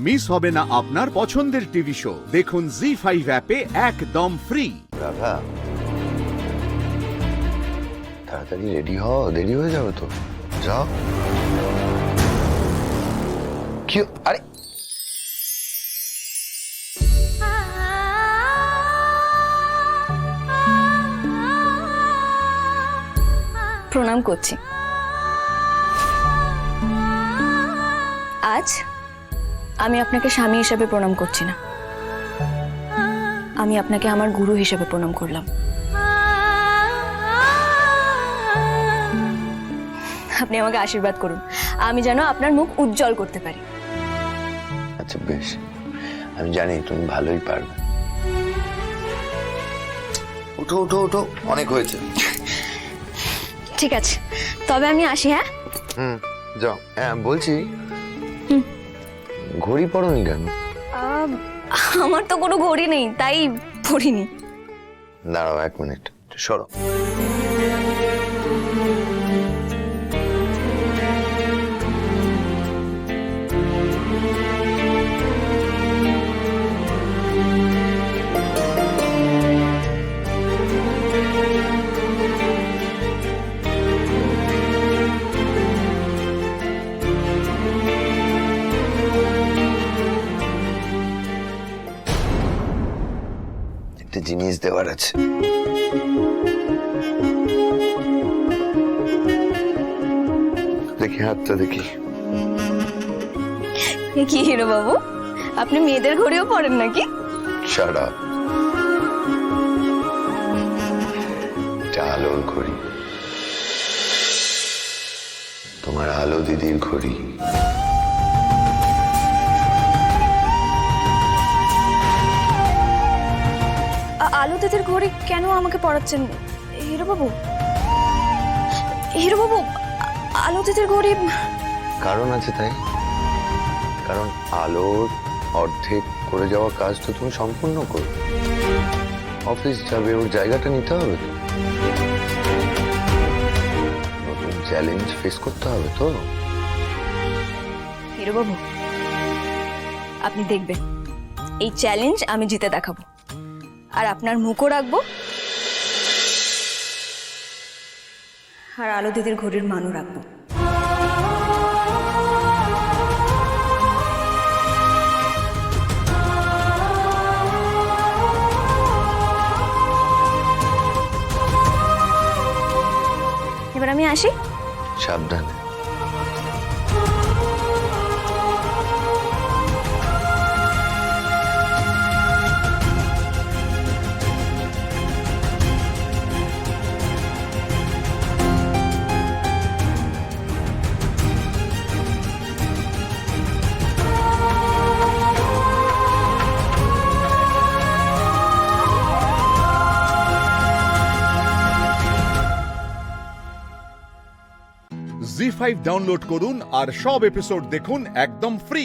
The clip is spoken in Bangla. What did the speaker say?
মিস হবে না আপনার পছন্দের টিভি শো। দেখুন জি5 অ্যাপে একদম ফ্রি। রাধা, তাড়াতাড়ি রেডি হও, দেরি হয়ে যাবে তো। যাও। কি? আরে প্রণাম করছি। আজ আমি আপনাকে স্বামী হিসেবে প্রণাম করছি না, আমি আপনাকে আমার গুরু হিসেবে প্রণাম করলাম। আপনি আমাকে আশীর্বাদ করুন, আমি যেন আপনার মুখ উজ্জ্বল করতে পারি। আচ্ছা বেশ, আমি জানি তুমি ভালোই পারবে। উঠো উঠো উঠো, অনেক হয়েছে। ঠিক আছে, তবে আমি আসি। হ্যাঁ যাও। হ্যাঁ বলছি, ঘড়ি পরনি কেন? আমার তো কোনো ঘড়ি নেই, তাই পড়িনি। দাঁড়াও 1 মিনিট, সরো। একটা জিনিস দেওয়ার আছে। দেখি হাতটা দেখি। কি হিরো বাবু, আপনি মেয়েদের ঘড়িও পড়েন নাকি? Shut up. এটা আলোর ঘড়ি, তোমার আলো দিদির ঘড়ি। আলো দিদির ঘড়ি কেন আমাকে পড়াচ্ছেন হিরো বাবু? হিরো বাবু, আলো দিদির ঘড়ি কারণ আছে তাই, কারণ আলোর অর্ধেক করে যাওয়া কাজ তো তুমি সম্পূর্ণ করো। অফিস যাবে, ওর জায়গাটা নিতে হবে তো, নতুন চ্যালেঞ্জ ফেস করতে হবে তো। হিরো বাবু, আপনি দেখবেন এই চ্যালেঞ্জ আমি জিতে দেখাবো, আর আপনার মুখও রাখবো, আর আলো দিদির ঘড়ির মানও রাখবো। এবার আমি আসি। সাবধানে। জি5 ডাউনলোড করুন আর সব এপিসোড দেখুন একদম ফ্রি।